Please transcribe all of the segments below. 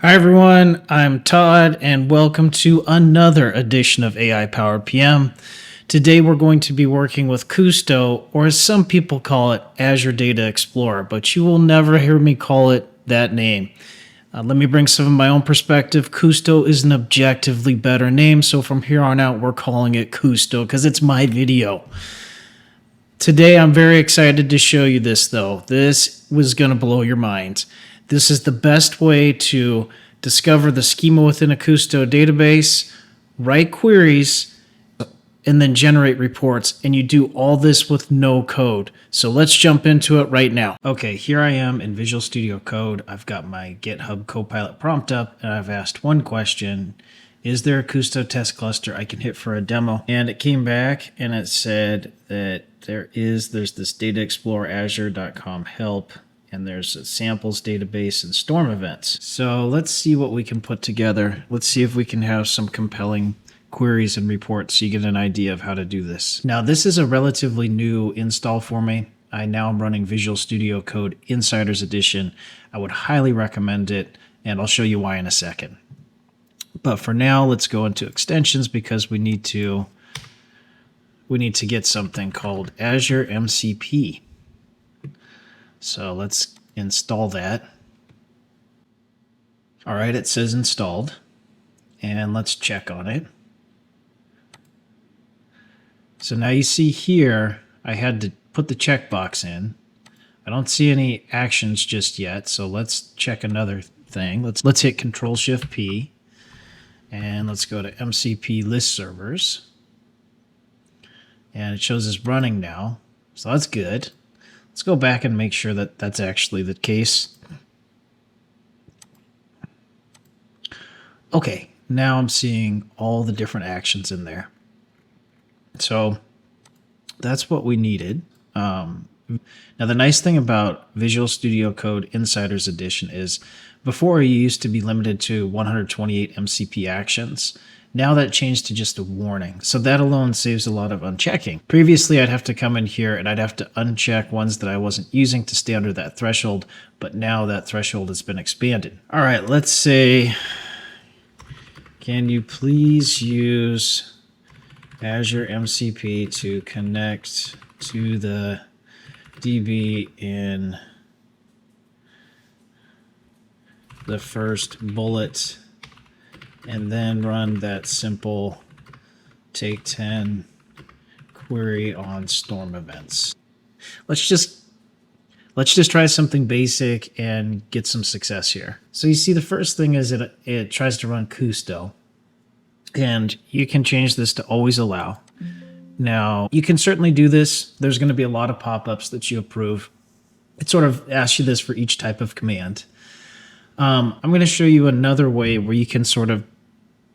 Hi everyone, I'm Todd and welcome to another edition of AI Powered PM. Today we're going to be working with Kusto, or as some people call it, Azure Data Explorer, but you will never hear me call it that name. Let me bring some of my own perspective. Kusto is an objectively better name, so from here on out we're calling it Kusto because it's my video. Today I'm very excited to show you this though. This was going to blow your mind. This is the best way to discover the schema within a Kusto database, write queries, and then generate reports. And you do all this with no code. So let's jump into it right now. Okay, here I am in Visual Studio Code. I've got my GitHub Copilot prompt up, and I've asked one question. Is there a Kusto test cluster I can hit for a demo? And it came back and it said that there's this Data Explorer Azure.com help. And there's a samples database and storm events. So let's see what we can put together. Let's see if we can have some compelling queries and reports so you get an idea of how to do this. Now, this is a relatively new install for me. I now am running Visual Studio Code Insiders Edition. I would highly recommend it, and I'll show you why in a second. But for now, let's go into extensions because we need to get something called Azure MCP. So let's install that. All right, it says installed. And let's check on it. So now you see here, I had to put the checkbox in. I don't see any actions just yet, so let's check another thing. Let's hit Control-Shift-P. And let's go to MCP list servers. And it shows it's running now, so that's good. Let's go back and make sure that that's actually the case. Okay, now I'm seeing all the different actions in there. So that's what we needed. Now the nice thing about Visual Studio Code Insiders Edition is before you used to be limited to 128 MCP actions. Now that changed to just a warning. So that alone saves a lot of unchecking. Previously, I'd have to come in here and I'd have to uncheck ones that I wasn't using to stay under that threshold. But now that threshold has been expanded. All right, let's say, can you please use Azure MCP to connect to the DB in the first bullet and then run that simple take 10 query on storm events. Let's just try something basic and get some success here. So you see the first thing is it tries to run Kusto, and you can change this to always allow. Now you can certainly do this. There's going to be a lot of pop-ups that you approve. It sort of asks you this for each type of command. I'm going to show you another way where you can sort of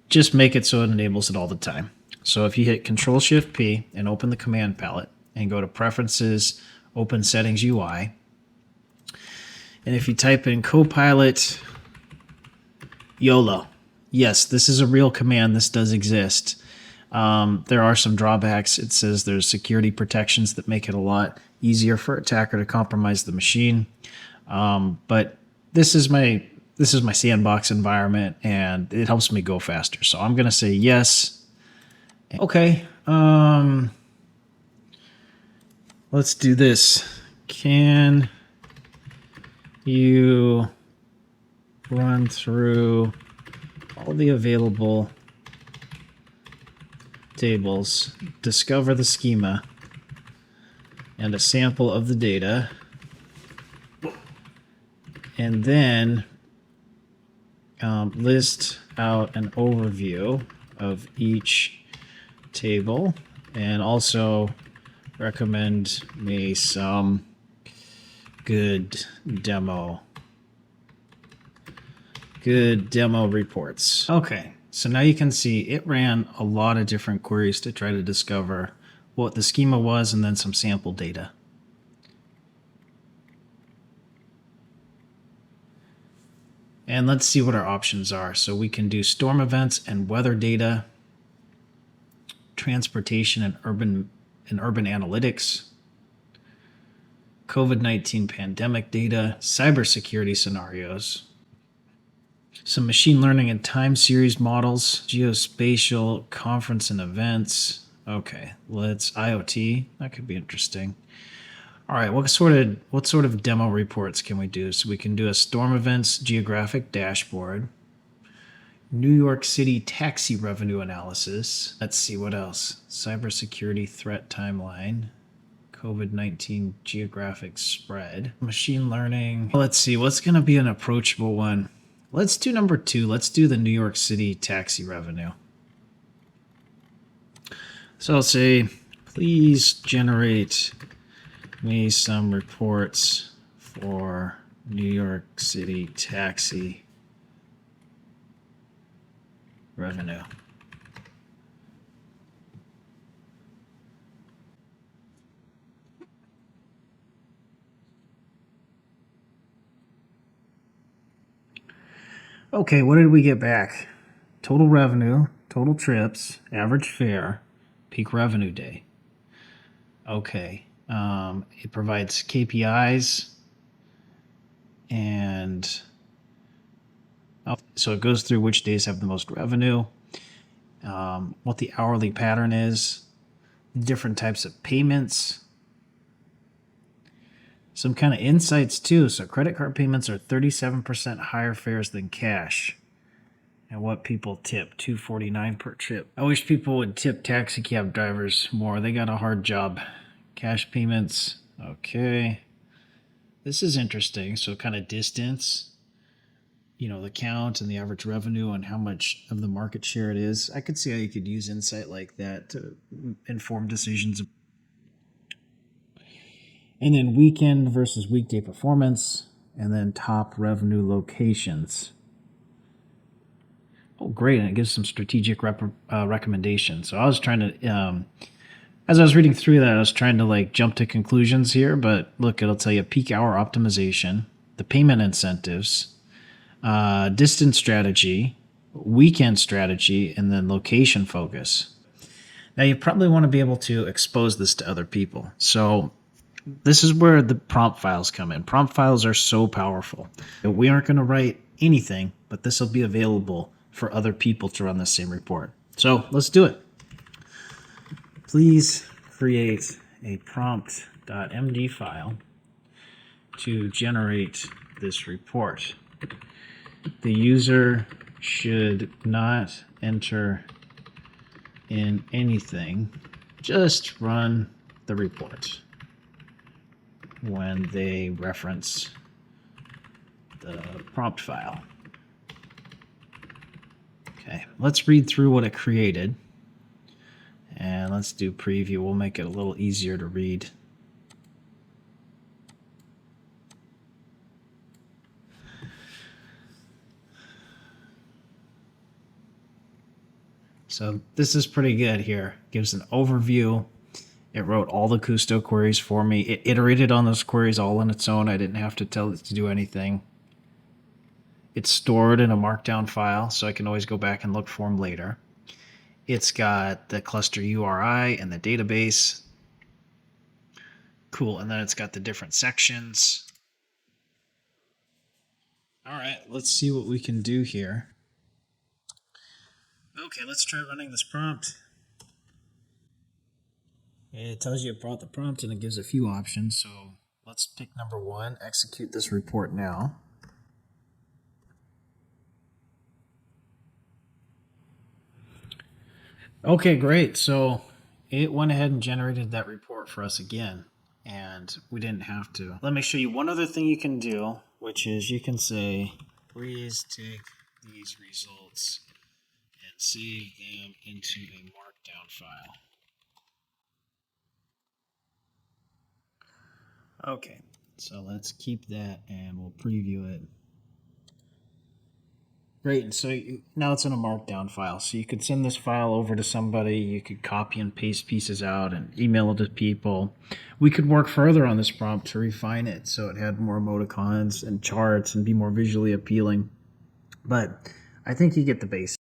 just make it so it enables it all the time. So if you hit Control-Shift-P and open the command palette and go to Preferences, open Settings UI, and if you type in Copilot YOLO, yes, this is a real command. This does exist. There are some drawbacks. It says there's security protections that make it a lot easier for an attacker to compromise the machine. But this is my sandbox environment, and it helps me go faster. So I'm going to say yes. Okay. Let's do this. Can you run through all the available tables, discover the schema, and a sample of the data, and then list out an overview of each table, and also recommend me some good demo reports. Okay, so now you can see it ran a lot of different queries to try to discover what the schema was and then some sample data. And let's see what our options are. So we can do storm events and weather data, transportation and urban analytics, COVID-19 pandemic data, cybersecurity scenarios, some machine learning and time series models, geospatial, conference and events. Okay, let's IoT. That could be interesting. All right, what sort of demo reports can we do? So we can do a storm events geographic dashboard, New York City taxi revenue analysis. Let's see what else. Cybersecurity threat timeline, COVID-19 geographic spread, machine learning. Let's see, what's going to be an approachable one? Let's do number 2. Let's do the New York City taxi revenue. So I'll say, please generate me some reports for New York City taxi revenue. Okay, what did we get back? Total revenue, total trips, average fare, peak revenue day. Okay. It provides KPIs and so it goes through which days have the most revenue, what the hourly pattern is, different types of payments, some kind of insights too. So credit card payments are 37% higher fares than cash. And what people tip, $2.49 per trip. I wish people would tip taxi cab drivers more. They got a hard job. Cash payments, okay. This is interesting. So kind of distance, the count and the average revenue and how much of the market share it is. I could see how you could use insight like that to inform decisions. And then weekend versus weekday performance, and then top revenue locations. Oh, great. And it gives some strategic recommendations. So I was trying to, as I was reading through that, I was trying to jump to conclusions here, but look, it'll tell you peak hour optimization, the payment incentives, distance strategy, weekend strategy, and then location focus. Now you probably want to be able to expose this to other people. So this is where the prompt files come in. Prompt files are so powerful. We aren't going to write anything, but this will be available for other people to run the same report. So let's do it. Please create a prompt.md file to generate this report. The user should not enter in anything, just run the report when they reference the prompt file. Okay, let's read through what it created. And let's do preview. We'll make it a little easier to read. So this is pretty good here. Gives an overview. It wrote all the Kusto queries for me. It iterated on those queries all on its own. I didn't have to tell it to do anything. It's stored in a markdown file, so I can always go back and look for them later. It's got the cluster URI and the database. Cool, and then it's got the different sections. All right, let's see what we can do here. Okay, let's try running this prompt. It tells you it brought the prompt and it gives a few options. So let's pick number 1, execute this report now. Okay, great. So it went ahead and generated that report for us again, and we didn't have to. Let me show you one other thing you can do, which is you can say, please take these results and save them into a markdown file. Okay, so let's keep that and we'll preview it. Great, and so now it's in a markdown file. So you could send this file over to somebody, you could copy and paste pieces out and email it to people. We could work further on this prompt to refine it so it had more emoticons and charts and be more visually appealing. But I think you get the basics.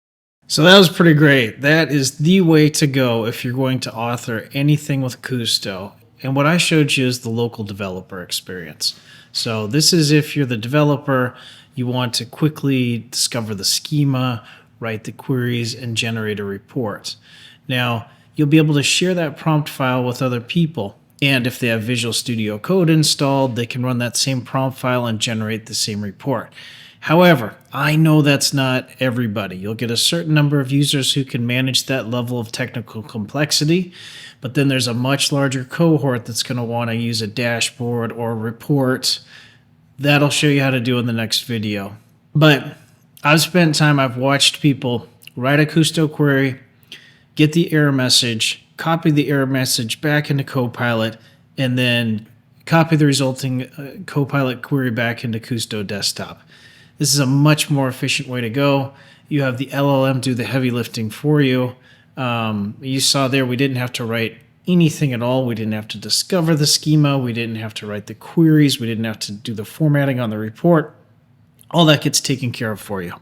So that was pretty great. That is the way to go if you're going to author anything with Kusto. And what I showed you is the local developer experience. So this is if you're the developer, You want to quickly discover the schema, write the queries, and generate a report. Now, you'll be able to share that prompt file with other people. And if they have Visual Studio Code installed, they can run that same prompt file and generate the same report. However, I know that's not everybody. You'll get a certain number of users who can manage that level of technical complexity, but then there's a much larger cohort that's going to want to use a dashboard or a report. That'll show you how to do in the next video. But I've watched people write a Kusto query, get the error message, copy the error message back into Copilot, and then copy the resulting Copilot query back into Kusto desktop. This is a much more efficient way to go. You have the LLM do the heavy lifting for you. You saw there we didn't have to write anything at all. We didn't have to discover the schema. We didn't have to write the queries. We didn't have to do the formatting on the report. All that gets taken care of for you.